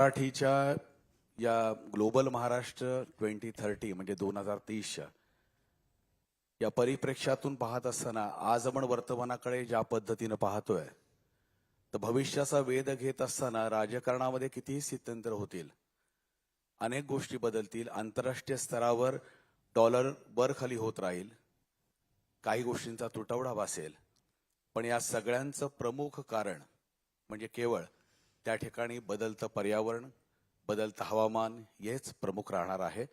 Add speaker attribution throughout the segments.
Speaker 1: मराठीच्या या ग्लोबल महाराष्ट्र 2030 म्हणजे 2030च्या या परिप्रेक्ष्यातून पाहत असताना आज आपण वर्तमानाकडे ज्या पद्धतीने पाहतोय तर भविष्याचा वेध घेत असताना राजकारणामध्ये कितीही स्थित्यंतर होतील, अनेक गोष्टी बदलतील, आंतरराष्ट्रीय स्तरावर डॉलर वर खाली होत राहील, काही गोष्टींचा तुटवडा भासेल, पण या सगळ्यांचं प्रमुख कारण म्हणजे केवळ त्या ठिकाणी बदलतं पर्यावरण, बदलतं हवामान हेच प्रमुख राहणार आहे.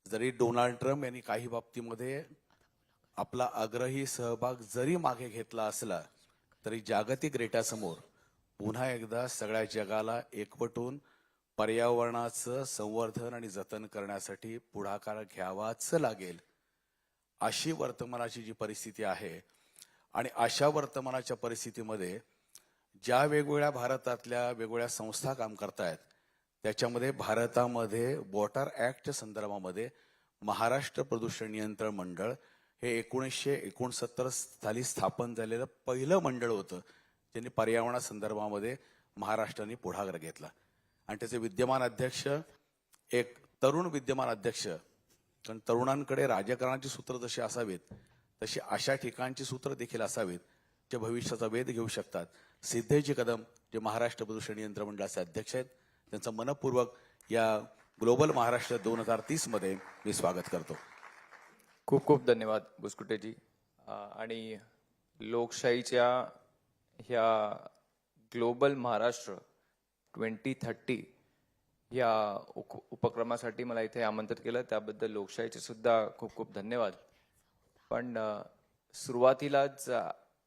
Speaker 1: जरी डोनाल्ड ट्रम्प यांनी काही बाबतीमध्ये आपला आग्रही सहभाग जरी मागे घेतला असला तरी जागतिक रेट्यासमोर पुन्हा एकदा सगळ्या जगाला एकवटून पर्यावरणाचं संवर्धन आणि जतन करण्यासाठी पुढाकार घ्यावाच लागेल. अशी वर्तमानाची जी परिस्थिती आहे आणि अशा वर्तमानाच्या परिस्थितीमध्ये ज्या वेगवेगळ्या भारतातल्या वेगवेगळ्या संस्था काम करतायत त्याच्यामध्ये भारतामध्ये वॉटर ऍक्टच्या संदर्भामध्ये महाराष्ट्र प्रदूषण नियंत्रण मंडळ हे 1969 साली स्थापन झालेलं पहिलं मंडळ होतं ज्यांनी पर्यावरणासंदर्भामध्ये महाराष्ट्राने पुढाकार घेतला. आणि त्याचे विद्यमान अध्यक्ष एक तरुण विद्यमान अध्यक्ष, कारण तरुणांकडे राजकारणाची सूत्र जशी असावीत तशी अशा ठिकाणची सूत्र देखील असावीत जे भविष्याचा वेध घेऊ शकतात. सिद्धेजी कदम जे महाराष्ट्र प्रदूषण नियंत्रण मंडळाचे अध्यक्ष आहेत, त्यांचं मनपूर्वक या ग्लोबल महाराष्ट्र 2030 मध्ये मी स्वागत करतो.
Speaker 2: खूप खूप धन्यवाद बुसकुटेजी. आणि लोकशाहीच्या ह्या ग्लोबल महाराष्ट्र 2030 या उपक्रमासाठी मला इथे आमंत्रित केलं, त्याबद्दल लोकशाहीचे सुद्धा खूप खूप धन्यवाद. पण सुरुवातीलाच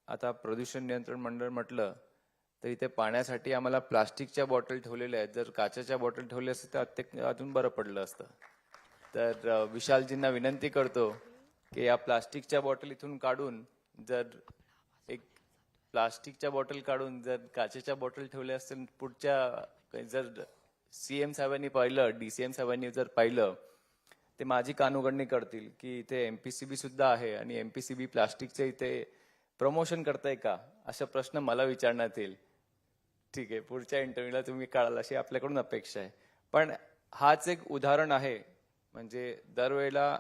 Speaker 2: आता प्रदूषण नियंत्रण मंडळ म्हटलं तर इथे पाण्यासाठी आम्हाला प्लास्टिकच्या बॉटल ठेवलेल्या आहेत. जर काचेच्या बॉटल ठेवल्या असते तर ते अजून बरं पडलं असतं. तर विशालजींना विनंती करतो की या प्लास्टिकच्या बॉटल इथून काढून जर प्लास्टिकच्या बॉटल काढून जर काचेच्या बॉटल ठेवल्या असतील, पुढच्या जर सीएम साहेबांनी पाहिलं, डीसीएम साहेबांनी जर पाहिलं ते माझी कानउघडणी करतील की इथे एमपीसीबी सुद्धा आहे आणि एमपीसीबी प्लास्टिकचे इथे प्रमोशन करताय का, अशा प्रश्न मला विचारण्यात येईल. ठीक आहे, पुढच्या इंटरव्ह्यूला तुम्ही काढाल अशी आपल्याकडून अपेक्षा आहे. पण हाच एक उदाहरण आहे. म्हणजे दरवेळेला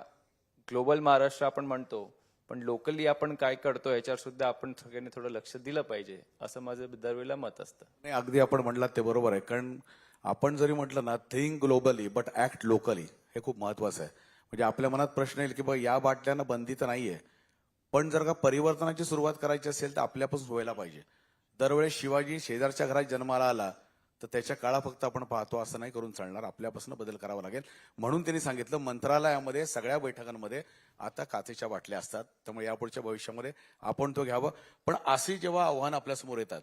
Speaker 2: ग्लोबल महाराष्ट्र आपण म्हणतो, पण लोकली आपण काय करतो याच्यावर सुद्धा आपण सगळ्यांनी थोडं लक्ष दिलं पाहिजे, असं माझं दरवेळेला मत असतं.
Speaker 1: नाही, अगदी आपण म्हटलात ते बरोबर आहे. कारण आपण जरी म्हटलं ना think globally but act locally, हे खूप महत्वाचं आहे. म्हणजे आपल्या मनात प्रश्न येईल की बा या बाटल्यांना बंदी तर नाहीये, पण जर का परिवर्तनाची सुरुवात करायची असेल तर आपल्यापासून व्हायला पाहिजे. दरवेळेस शिवाजी शेजारच्या घरात जन्माला आला तर त्याच्या काळा फक्त आपण पाहतो असं नाही करून चालणार, आपल्यापासून बदल करावा लागेल. म्हणून त्यांनी सांगितलं मंत्रालयामध्ये सगळ्या बैठकांमध्ये आता काचेच्या बाटल्या असतात, त्यामुळे यापुढच्या भविष्यामध्ये आपण तो घ्यावं. पण अशी जेव्हा आव्हान आपल्यासमोर येतात,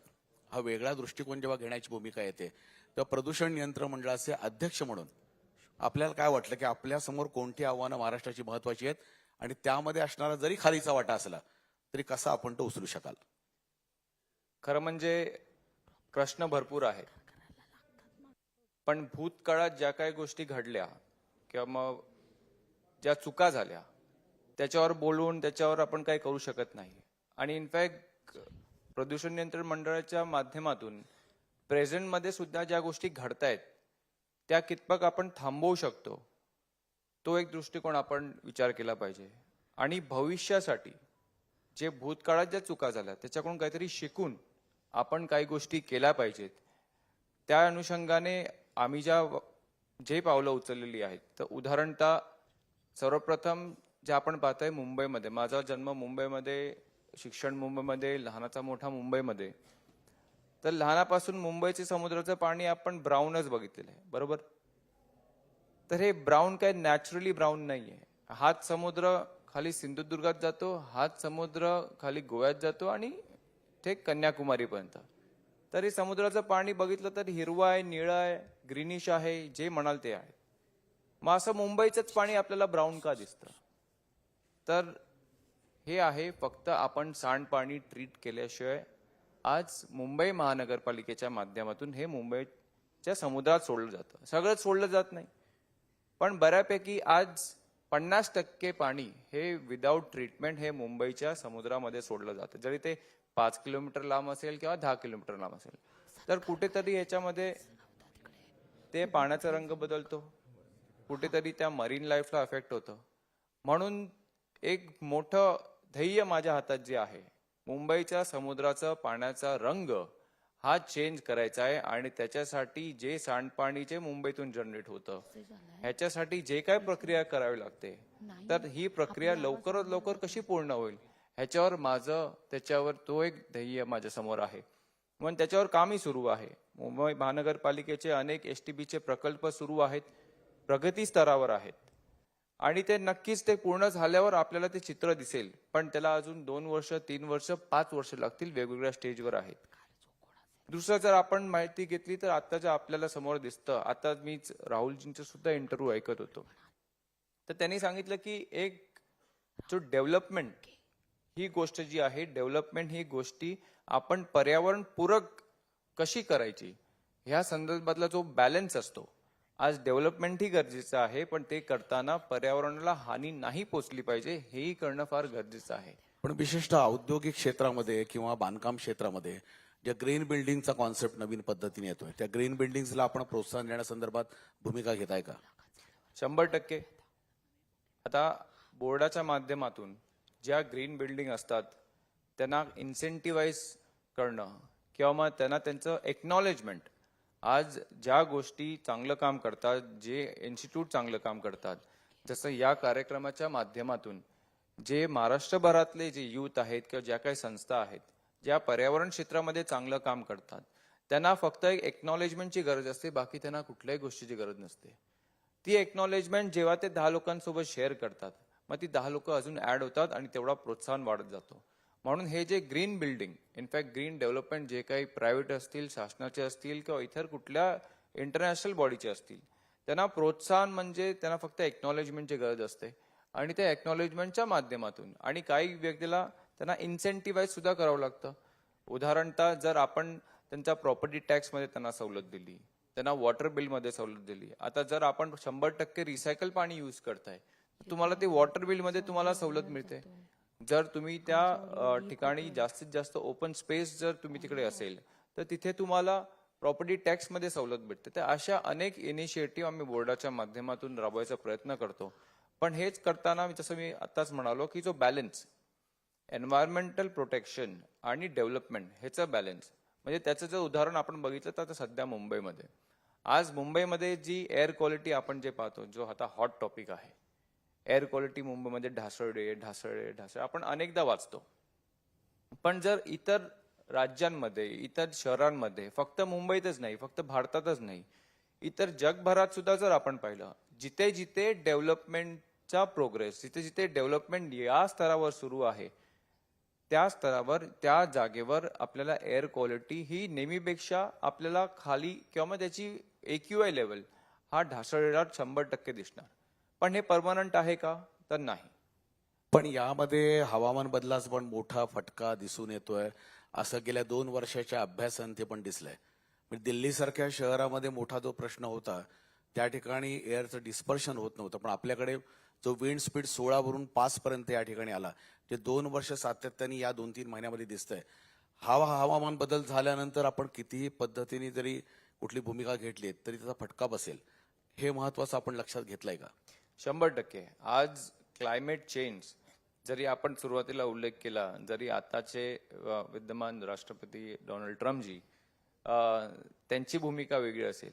Speaker 1: हा वेगळा दृष्टिकोन जेव्हा घेण्याची भूमिका येते, तेव्हा प्रदूषण नियंत्रण मंडळाचे अध्यक्ष म्हणून आपल्याला काय वाटलं की आपल्यासमोर कोणती आव्हानं महाराष्ट्राची महत्वाची आहेत आणि त्यामध्ये असणारा जरी खालीचा वाटा असला तरी कसा आपण तो उचलू शकाल?
Speaker 2: खरं म्हणजे प्रश्न भरपूर आहेत, पण भूतकाळात ज्या काही गोष्टी घडल्या किंवा मग ज्या चुका झाल्या त्याच्यावर बोलून त्याच्यावर आपण काही करू शकत नाही. आणि इनफॅक्ट प्रदूषण नियंत्रण मंडळाच्या माध्यमातून प्रेझेंटमध्ये सुद्धा ज्या गोष्टी घडतायत त्या कितपत आपण थांबवू शकतो, तो एक दृष्टिकोन आपण विचार केला पाहिजे. आणि भविष्यासाठी जे भूतकाळात ज्या चुका झाल्या त्याच्याकडून काहीतरी शिकून आपण काही गोष्टी केल्या पाहिजेत. त्या अनुषंगाने आम्ही जे पावलं उचललेली आहेत, तर उदाहरणतः सर्वप्रथम जे आपण पाहतोय मुंबईमध्ये, माझा जन्म मुंबईमध्ये, शिक्षण मुंबईमध्ये, लहानाचा मोठा मुंबईमध्ये, तर लहानापासून मुंबईचे समुद्राचं पाणी आपण ब्राऊनच बघितलेलं आहे, बरोबर? तर हे ब्राऊन काय नॅचरली ब्राऊन नाहीये. हाच समुद्र खाली सिंधुदुर्गात जातो, हाच समुद्र खाली गोव्यात जातो आणि ते कन्याकुमारीपर्यंत. तरी समुद्राचं पाणी बघितलं तर हिरवं आहे, निळं आहे, ग्रीनिश आहे, जे म्हणाल ते आहे. मग असं मुंबईचंच पाणी आपल्याला ब्राऊन का दिसतं? तर हे आहे फक्त आपण सांडपाणी ट्रीट केल्याशिवाय. आज मुंबई महानगरपालिकेच्या माध्यमातून हे मुंबईच्या समुद्रात सोडलं जातं. सगळंच सोडलं जात नाही, पण बऱ्यापैकी आज 50% पाणी हे विदाऊट ट्रीटमेंट हे मुंबईच्या समुद्रामध्ये सोडलं जातं. जरी ते 5 किलोमीटर लांब असेल किंवा 10 किलोमीटर लांब असेल, तर कुठेतरी याच्यामध्ये ते पाण्याचा रंग बदलतो, कुठेतरी त्या मरीन लाईफला अफेक्ट होतं. म्हणून एक मोठं ध्येय माझ्या हातात जे आहे, मुंबईच्या समुद्राचा पाण्याचा रंग हा चेंज करायचा आहे. आणि त्याच्यासाठी जे सांडपाणी जे मुंबईतून जनरेट होतं, ह्याच्यासाठी जे काय प्रक्रिया करावी लागते, तर ही प्रक्रिया लवकरात लवकर कशी पूर्ण होईल ह्याच्यावर माझं त्याच्यावर तो एक ध्येय माझ्या समोर आहे. म्हणून त्याच्यावर कामही सुरू आहे. मुंबई महानगरपालिकेचे अनेक STBचे प्रकल्प सुरू आहेत, प्रगती स्तरावर आहेत. आणि ते नक्कीच ते पूर्ण झाल्यावर आपल्याला ते चित्र दिसेल. पण त्याला अजून 2 वर्ष, 3 वर्ष, 5 वर्ष लागतील, वेगवेगळ्या स्टेजवर आहेत. दुसरं जर आपण माहिती घेतली तर आताच्या आपल्याला समोर दिसतं, आता मीच राहुलजींचा सुद्धा इंटरव्ह्यू ऐकत होतो, तर त्यांनी सांगितलं की एक जो डेव्हलपमेंट ही गोष्ट जी आहे, डेव्हलपमेंट ही गोष्टी आपण पर्यावरण पूरक कशी करायची ह्या संदर्भातला जो बॅलन्स असतो, आज डेव्हलपमेंट ही गरजेचं आहे, पण ते करताना पर्यावरणाला हानी नाही पोचली पाहिजे हेही करणं फार गरजेचं आहे.
Speaker 1: पण विशेषतः औद्योगिक क्षेत्रामध्ये किंवा बांधकाम क्षेत्रामध्ये ज्या ग्रीन बिल्डिंगचा कॉन्सेप्ट नवीन पद्धतीने येतोय, त्या ग्रीन बिल्डिंग्सला आपण प्रोत्साहन देण्यासंदर्भात भूमिका घेताय का?
Speaker 2: 100%. आता बोर्डाच्या माध्यमातून ज्या ग्रीन बिल्डिंग असतात त्यांना इन्सेंटिव्हाइज करणं किंवा मग त्यांना त्यांचं एक्नॉलेजमेंट, आज ज्या गोष्टी चांगलं काम करतात, जे इन्स्टिट्यूट चांगलं काम करतात, जसं या कार्यक्रमाच्या माध्यमातून जे महाराष्ट्रभरातले जे युथ आहेत किंवा ज्या काही संस्था आहेत ज्या पर्यावरण क्षेत्रामध्ये चांगलं काम करतात, त्यांना फक्त एक एक्नॉलेजमेंटची गरज असते, बाकी त्यांना कुठल्याही गोष्टीची गरज नसते. ती एक्नॉलेजमेंट जेव्हा ते 10 लोकांसोबत शेअर करतात, मग ती 10 लोक अजून ऍड होतात आणि तेवढा प्रोत्साहन वाढत जातो. म्हणून हे जे green building, in fact green development जे काही प्रायव्हेट असतील, शासनाचे असतील किंवा इतर कुठल्या इंटरनॅशनल बॉडीचे असतील, त्यांना प्रोत्साहन म्हणजे त्यांना फक्त एक्नॉलेजमेंटची गरज असते. आणि त्या एक्नॉलेजमेंटच्या माध्यमातून आणि काही व्यक्तीला त्यांना इन्सेंटिव्हाइज सुद्धा करावं लागतं. उदाहरणतः जर आपण त्यांच्या प्रॉपर्टी टॅक्समध्ये त्यांना सवलत दिली, त्यांना वॉटर बिलमध्ये सवलत दिली, आता जर आपण 100% रिसायकल पाणी यूज करताय, तुम्हाला ते वॉटर बिलमध्ये तुम्हाला सवलत मिळते. जर तुम्ही त्या ठिकाणी जास्तीत जास्त ओपन स्पेस जर तुम्ही तिकडे असेल तर तिथे तुम्हाला प्रॉपर्टी टॅक्समध्ये सवलत भेटते. तर अशा अनेक इनिशिएटिव्ह आम्ही बोर्डाच्या माध्यमातून राबवायचा प्रयत्न करतो. पण हेच करताना जसं मी आताच म्हणालो की जो बॅलन्स, एन्व्हायरमेंटल प्रोटेक्शन आणि डेव्हलपमेंट ह्याचं बॅलन्स, म्हणजे त्याचं जर उदाहरण आपण बघितलं तर आता सध्या मुंबईमध्ये, आज मुंबईमध्ये जी एअर क्वालिटी आपण जे पाहतो, जो आता हॉट टॉपिक आहे, एअर क्वालिटी मुंबईमध्ये ढासळते आपण अनेकदा वाचतो. पण जर इतर राज्यांमध्ये, इतर शहरांमध्ये, फक्त मुंबईतच नाही, फक्त भारतातच नाही, इतर जगभरात सुद्धा जर आपण पाहिलं, जिथे जिथे डेव्हलपमेंटचा प्रोग्रेस, जिथे जिथे डेव्हलपमेंट या स्तरावर सुरू आहे, त्या स्तरावर, त्या जागेवर आपल्याला एअर क्वालिटी ही नेहमीपेक्षा आपल्याला खाली किंवा मग त्याची AQI लेवल हा ढासळलेला 100% दिसणार. पण हे परमनंट आहे का? तर नाही.
Speaker 1: पण यामध्ये हवामान बदलाचा पण मोठा फटका दिसून येतोय, असं गेल्या 2 वर्षाच्या अभ्यासाने ते पण दिसलंय. म्हणजे दिल्लीसारख्या शहरामध्ये मोठा जो प्रश्न होता, त्या ठिकाणी एअरचं डिस्पर्शन होत नव्हतं, पण आपल्याकडे जो विंड स्पीड 16 वरून 5 पर्यंत या ठिकाणी आला, जे 2 वर्ष सातत्याने या 2-3 महिन्यामध्ये दिसतंय. हवामान बदल झाल्यानंतर आपण कितीही पद्धतीने जरी कुठली भूमिका घेतली तरी त्याचा फटका बसेल, हे महत्वाचं आपण लक्षात घेतलंय का?
Speaker 2: 100%. आज क्लायमेट चेंज जरी आपण सुरुवातीला उल्लेख केला, जरी आताचे विद्यमान राष्ट्रपती डोनाल्ड ट्रम्पजी त्यांची भूमिका वेगळी असेल,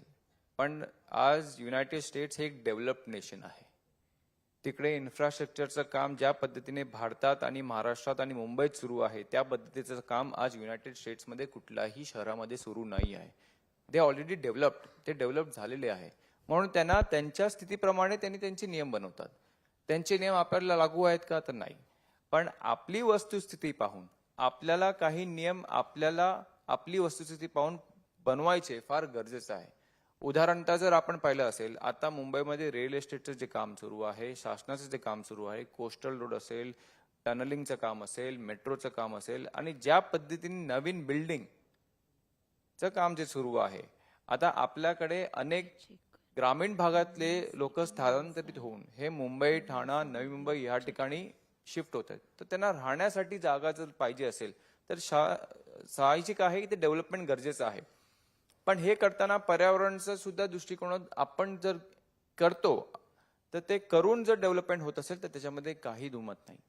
Speaker 2: पण आज युनायटेड स्टेट्स हे एक डेव्हलप्ड नेशन आहे. तिकडे इन्फ्रास्ट्रक्चरचं काम ज्या पद्धतीने भारतात आणि महाराष्ट्रात आणि मुंबईत सुरू आहे, त्या पद्धतीचं काम आज युनायटेड स्टेट्समध्ये कुठल्याही शहरामध्ये सुरू नाही आहे. दे ऑलरेडी डेव्हलप्ड, ते डेव्हलप झालेले आहे. म्हणून त्यांना त्यांच्या स्थितीप्रमाणे त्यांनी त्यांचे नियम बनवतात. त्यांचे नियम आपल्याला लागू आहेत का? तर नाही. पण आपली वस्तुस्थिती पाहून आपल्याला काही नियम आपल्याला आपली वस्तुस्थिती पाहून बनवायचे फार गरजेचं आहे. उदाहरणतः जर आपण पाहिलं असेल, आता मुंबईमध्ये रिअल एस्टेटचं जे काम सुरू आहे, शासनाचं जे काम सुरू आहे, कोस्टल रोड असेल, टनलिंगचं काम असेल, मेट्रोचं काम असेल, आणि ज्या पद्धतीने नवीन बिल्डिंगचं काम जे सुरू आहे, आता आपल्याकडे अनेक ग्रामीण भागातले लोक स्थलांतरित होऊन हे मुंबई, ठाणा, नवी मुंबई या ठिकाणी शिफ्ट होत आहेत. तर त्यांना राहण्यासाठी जागा जर पाहिजे असेल तर साहजिक आहे की ते डेव्हलपमेंट गरजेचं आहे. पण हे करताना पर्यावरणाचा सुद्धा दृष्टिकोन आपण जर करतो तर ते करून जर डेव्हलपमेंट होत असेल तर त्याच्यामध्ये काही दुमत नाही.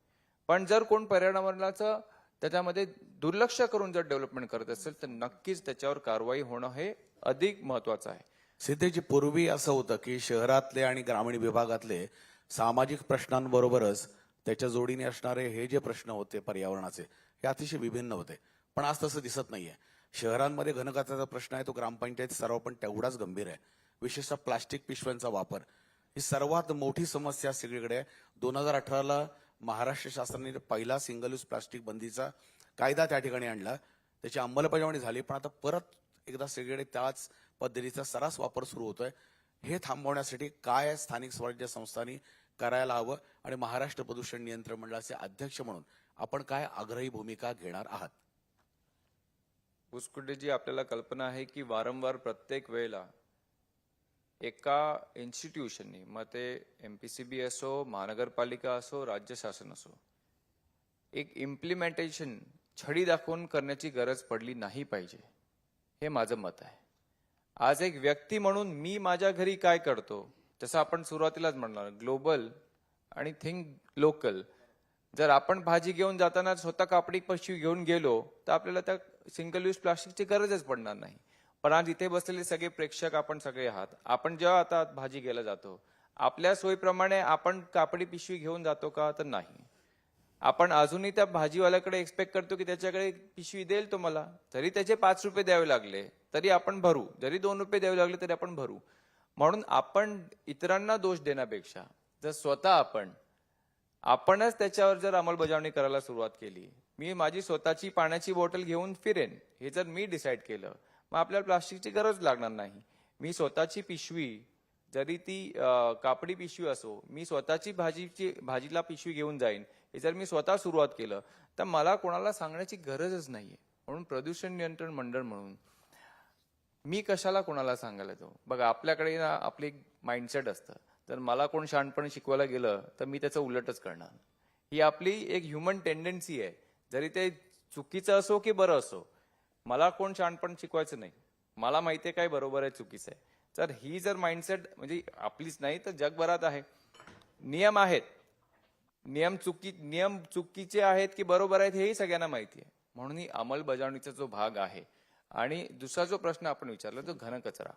Speaker 2: पण जर कोण पर्यावरणाचं त्याच्यामध्ये दुर्लक्ष करून जर डेव्हलपमेंट करत असेल तर नक्कीच त्याच्यावर कारवाई होणं हे अधिक महत्वाचं आहे.
Speaker 1: सिद्धेजी, पूर्वी असं होतं की शहरातले आणि ग्रामीण विभागातले सामाजिक प्रश्नांबरोबरच त्याच्या जोडीने असणारे हे जे प्रश्न होते पर्यावरणाचे, हे अतिशय विभिन्न होते. पण आज तसं दिसत नाहीये. शहरांमध्ये घनकचऱ्याचा प्रश्न आहे तो ग्रामपंचायत स्तरावर पण तेवढाच गंभीर आहे. विशेषतः प्लास्टिक पिशव्यांचा वापर ही सर्वात मोठी समस्या सगळीकडे आहे. 2018ला महाराष्ट्र शासनाने पहिला सिंगल यूज प्लास्टिक बंदीचा कायदा त्या ठिकाणी आणला. त्याची अंमलबजावणी झाली, पण आता परत एकदा सगळीकडे त्याच पद्धतीचा सर्रास वापर सुरू होतोय. हे थांबवण्यासाठी काय स्थानिक स्वराज्य संस्थांनी करायला हवं आणि महाराष्ट्र प्रदूषण नियंत्रण मंडळाचे अध्यक्ष म्हणून आपण काय आग्रही भूमिका घेणार आहात?
Speaker 2: भुसकुटेजी, आपल्याला कल्पना आहे की वारंवार प्रत्येक वेळेला एका इन्स्टिट्यूशननी, मग ते MPCB असो, महानगरपालिका असो, राज्य शासन असो, एक इम्प्लिमेंटेशन छडी दाखवून करण्याची गरज पडली नाही पाहिजे, हे माझं मत आहे. आज एक व्यक्ती म्हणून मी माझ्या घरी काय करतो, जसं आपण सुरुवातीलाच म्हणणार ग्लोबल आणि थिंक लोकल. जर आपण भाजी घेऊन जाताना स्वतः कापडी पिशवी घेऊन गेलो तर आपल्याला त्या सिंगल यूज प्लास्टिकची गरजच पडणार नाही. पण आज इथे बसलेले सगळे प्रेक्षक आपण सगळे आहात. आपण जेव्हा आता भाजी घ्यायला जातो आपल्या सोयीप्रमाणे आपण कापडी पिशवी घेऊन जातो का? तर नाही. आपण अजूनही त्या भाजीवाल्याकडे एक्सपेक्ट करतो की त्याच्याकडे पिशवी देईल तो मला, जरी त्याचे 5 रुपये द्यावे लागले तरी आपण भरू, जरी 2 रुपये द्यावे लागले तरी आपण भरू. म्हणून आपण इतरांना दोष देण्यापेक्षा जर स्वतः आपणच त्याच्यावर जर अंमलबजावणी करायला सुरुवात केली, मी माझी स्वतःची पाण्याची बॉटल घेऊन फिरेन हे जर मी डिसाईड केलं, मग आपल्याला प्लास्टिकची गरज लागणार नाही. मी स्वतःची पिशवी, जरी ती कापडी पिशवी असो, मी स्वतःची भाजीला पिशवी घेऊन जाईन हे जर मी स्वतः सुरुवात केलं तर मला कोणाला सांगण्याची गरजच नाहीये. म्हणून प्रदूषण नियंत्रण मंडळ म्हणून मी कशाला कोणाला सांगायला जाऊ? बघा, आपल्याकडे ना आपली माइंडसेट असतं, तर मला कोण शहाणपण शिकवायला गेलं तर मी त्याचं उलटच करणार. ही आपली एक ह्युमन टेंडन्सी आहे. जरी ते चुकीचं असो की बरं असो, मला कोण शहाणपण शिकवायचं नाही. मला माहिती आहे काय बरोबर आहे, चुकीचं आहे. तर ही जर माइंडसेट म्हणजे आपलीच नाही तर जगभरात आहे. नियम आहेत, नियम चुकीचे आहेत की बरोबर आहेत हेही सगळ्यांना माहिती आहे. म्हणून ही अंमलबजावणीचा जो भाग आहे. आणि दुसरा जो प्रश्न आपण विचारला तो घनकचरा.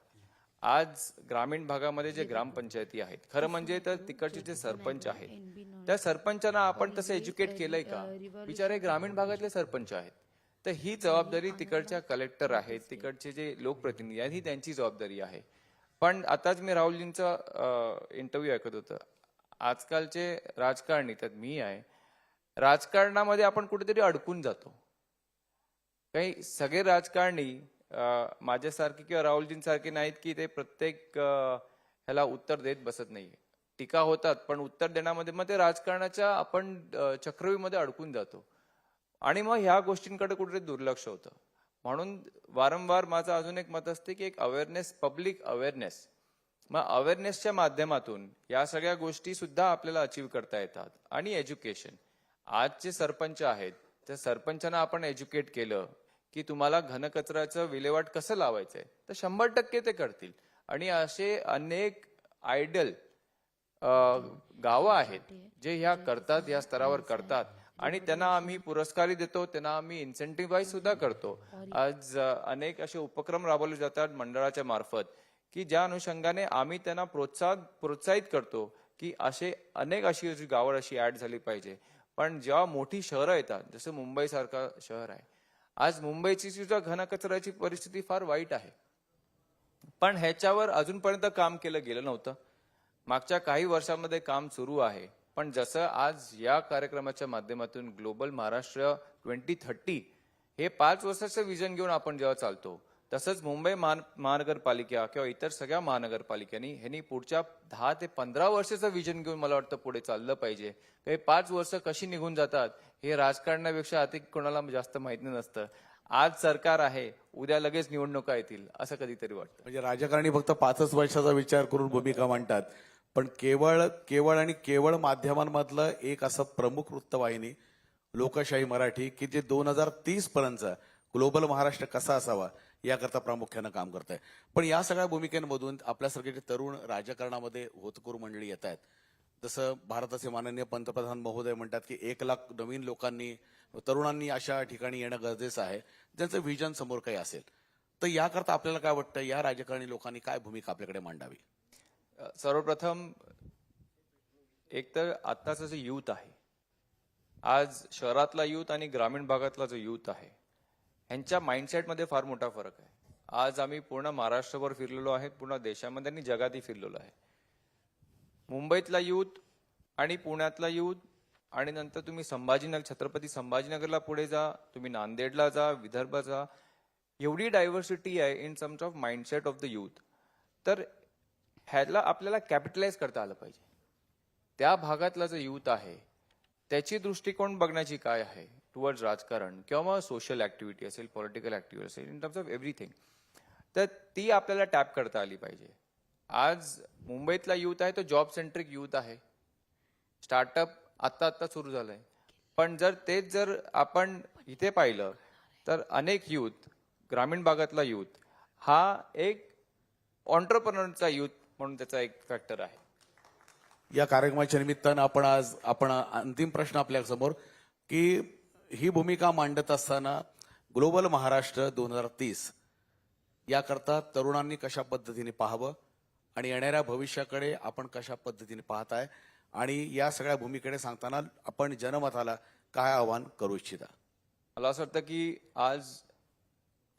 Speaker 2: आज ग्रामीण भागामध्ये जे ग्रामपंचायती आहेत, खरं म्हणजे तर तिकडचे जे सरपंच आहेत, त्या सरपंचांना आपण तसं एज्युकेट केलंय का? बिचारे ग्रामीण भागातले सरपंच आहेत. तर ही जबाबदारी तिकडच्या कलेक्टर आहेत, तिकडचे जे लोकप्रतिनिधी आहेत, ही त्यांची जबाबदारी आहे. पण आताच मी राहुलजींचा इंटरव्ह्यू ऐकत होतं. आजकालचे राजकारणी, त्यात मी आहे, राजकारणामध्ये आपण कुठेतरी अडकून जातो. काही सगळे राजकारणी माझ्यासारखे किंवा राहुलजींसारखे नाहीत की ते प्रत्येक ह्याला उत्तर देत बसत नाहीये. टीका होतात पण उत्तर देण्यामध्ये मग ते राजकारणाच्या आपण चक्रव्यूहमध्ये अडकून जातो आणि मग ह्या गोष्टींकडे कुठेतरी दुर्लक्ष होतं. म्हणून वारंवार माझं अजून एक मत असते की एक अवेअरनेस, पब्लिक अवेअरनेस, मग अवेअरनेसच्या माध्यमातून या सगळ्या गोष्टी सुद्धा आपल्याला अचीव्ह करता येतात. आणि एज्युकेशन, आज जे सरपंच आहेत त्या सरपंचांना आपण एज्युकेट केलं की तुम्हाला घनकचऱ्याचं विल्हेवाट कसं लावायचंय, तर 100% ते करतील. आणि असे अनेक आयडल गावं आहेत जे ह्या करतात, या स्तरावर करतात आणि त्यांना आम्ही पुरस्कारही देतो, त्यांना आम्ही इन्सेंटिव्हाइज सुद्धा करतो. आज अनेक असे उपक्रम राबवले जातात मंडळाच्या मार्फत की ज्या अनुषंगाने आम्ही त्यांना प्रोत्साहित करतो की अनेक अशी गावं अशी ऍड झाली पाहिजे. पण जेव्हा मोठी शहरं येतात, जसं मुंबई सारखं शहर आहे, आज मुंबईची सुद्धा घनकचऱ्याची परिस्थिती फार वाईट आहे. पण ह्याच्यावर अजूनपर्यंत काम केलं गेलं नव्हतं. मागच्या काही वर्षांमध्ये काम सुरू आहे. पण जसं आज या कार्यक्रमाच्या माध्यमातून ग्लोबल महाराष्ट्र 2030 हे 5 वर्षाचं विजन घेऊन आपण जेव्हा चालतो, तसंच मुंबई महानगरपालिका किंवा इतर सगळ्या महानगरपालिकांनी ह्यांनी पुढच्या 10 ते 15 वर्षाचं विजन घेऊन मला वाटतं पुढे चाललं पाहिजे. हे 5 वर्ष कशी निघून जातात हे राजकारणापेक्षा अधिक कोणाला जास्त माहिती नसतं. आज सरकार आहे, उद्या लगेच निवडणुका येतील असं कधीतरी वाटतं.
Speaker 1: म्हणजे राजकारणी फक्त 5 वर्षाचा विचार करून भूमिका मांडतात. पण केवळ माध्यमांमधलं एक असं प्रमुख वृत्तवाहिनी लोकशाही मराठी की जे 2030 पर्यंत ग्लोबल महाराष्ट्र कसा असावा याकरता प्रामुख्यानं काम करत आहे. पण या सगळ्या भूमिकेमधून आपल्यासारखे जे तरुण राजकारणामध्ये होतकरू मंडळी येत आहेत, जसं भारताचे माननीय पंतप्रधान महोदय म्हणतात की 1 लाख नवीन लोकांनी तरुणांनी अशा ठिकाणी येणं गरजेचं आहे ज्यांचं व्हिजन समोर काही असेल. तर याकरता आपल्याला काय वाटतं, या राजकारणी लोकांनी काय भूमिका आपल्याकडे मांडावी?
Speaker 2: सर्वप्रथम एक तर आत्ताचं जे यूथ आहे, आज शहरातला यूथ आणि ग्रामीण भागातला जो यूथ आहे, ह्यांच्या माइंडसेटमध्ये फार मोठा फरक आहे. आज आम्ही पूर्ण महाराष्ट्रभर फिरलेलो आहे, पूर्ण देशामध्ये आणि जगातही फिरलेलो आहे. मुंबईतला यूथ आणि पुण्यातला यूथ आणि नंतर तुम्ही छत्रपती संभाजीनगरला पुढे जा, तुम्ही नांदेडला जा, विदर्भ जा, एवढी डायव्हर्सिटी आहे in terms of mindset of the youth. तर ह्याला आपल्याला कॅपिटलाइज करता आलं पाहिजे. त्या भागातला जो यूथ आहे त्याची दृष्टिकोन बघण्याची काय आहे टुवर्ड्स राजकारण किंवा सोशल ऍक्टिव्हिटी असेल, पॉलिटिकल ऍक्टिव्हिटी असेल, इन टर्म्स ऑफ एव्हरीथिंग, तर ती आपल्याला टॅप करता आली पाहिजे. आज मुंबईतला यूथ आहे तो जॉब सेंट्रिक यूथ आहे. स्टार्टअप आत्ता सुरू झालंय. पण तेच जर आपण इथे पाहिलं तर अनेक यूथ, ग्रामीण भागातला यूथ हा एक ऑन्टरप्रनरचा यूथ म्हणून त्याचा एक फॅक्टर आहे.
Speaker 1: या कार्यक्रमाच्या निमित्तानं आपण अंतिम प्रश्न आपल्या समोर की ही भूमिका मांडत असताना ग्लोबल महाराष्ट्र 2030 याकरता तरुणांनी कशा पद्धतीने पाहावं आणि येणाऱ्या भविष्याकडे आपण कशा पद्धतीने पाहताय, आणि या सगळ्या भूमिकेकडे सांगताना आपण जनमताला काय आवाहन करू इच्छिता?
Speaker 2: मला असं वाटतं की आज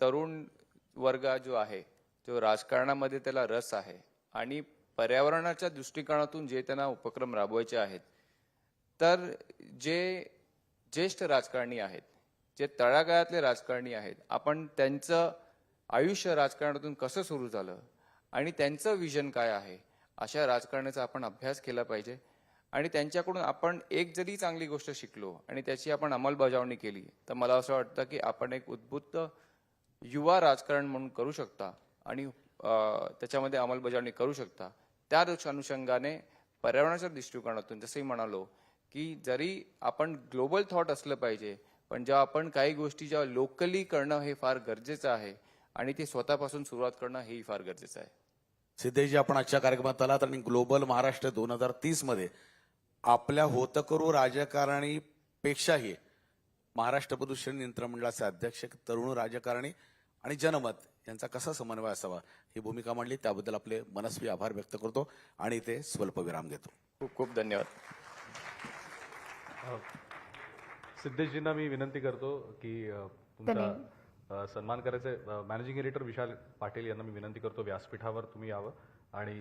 Speaker 2: तरुण वर्ग जो आहे तो राजकारणामध्ये त्याला रस आहे आणि पर्यावरणाच्या दृष्टिकोनातून जे त्यांना उपक्रम राबवायचे आहेत, तर जे ज्येष्ठ राजकारणी आहेत, जे तळागाळातले राजकारणी आहेत, आपण त्यांचं आयुष्य राजकारणातून कसं सुरू झालं आणि त्यांचं विजन काय आहे, अशा राजकारणाचा आपण अभ्यास केला पाहिजे. आणि त्यांच्याकडून आपण एक जरी चांगली गोष्ट शिकलो आणि त्याची आपण अंमलबजावणी केली तर मला असं वाटतं की आपण एक उद्बुद्ध युवा राजकारण म्हणून करू शकता आणि त्याच्यामध्ये अंमलबजावणी करू शकता. त्या अनुषंगाने पर्यावरणाच्या दृष्टिकोनातून जसंही म्हणालो की जरी आपण ग्लोबल थॉट असलं पाहिजे, पण जेव्हा आपण काही गोष्टी जेव्हा लोकली करणं हे फार गरजेचं आहे आणि ते स्वतःपासून सुरुवात करणं हेही फार गरजेचं आहे.
Speaker 1: सिद्धेशजी, आपण आजच्या कार्यक्रमात आलात आणि ग्लोबल महाराष्ट्र 2030 मध्ये आपल्या होतकरू राजकारणी पेक्षाही महाराष्ट्र प्रदूषण नियंत्रण मंडळाचे अध्यक्ष, तरुण राजकारणी आणि जनमत यांचा कसा समन्वय असावा ही भूमिका मांडली, त्याबद्दल आपले मनस्वी आभार व्यक्त करतो आणि इथे स्वल्पविराम घेतो.
Speaker 2: खूप खूप धन्यवाद.
Speaker 3: सिद्धेशजींना मी विनंती करतो की तुमचा सन्मान करायचे. मॅनेजिंग एडिटर विशाल पाटील यांना मी विनंती करतो व्यासपीठावर तुम्ही यावं आणि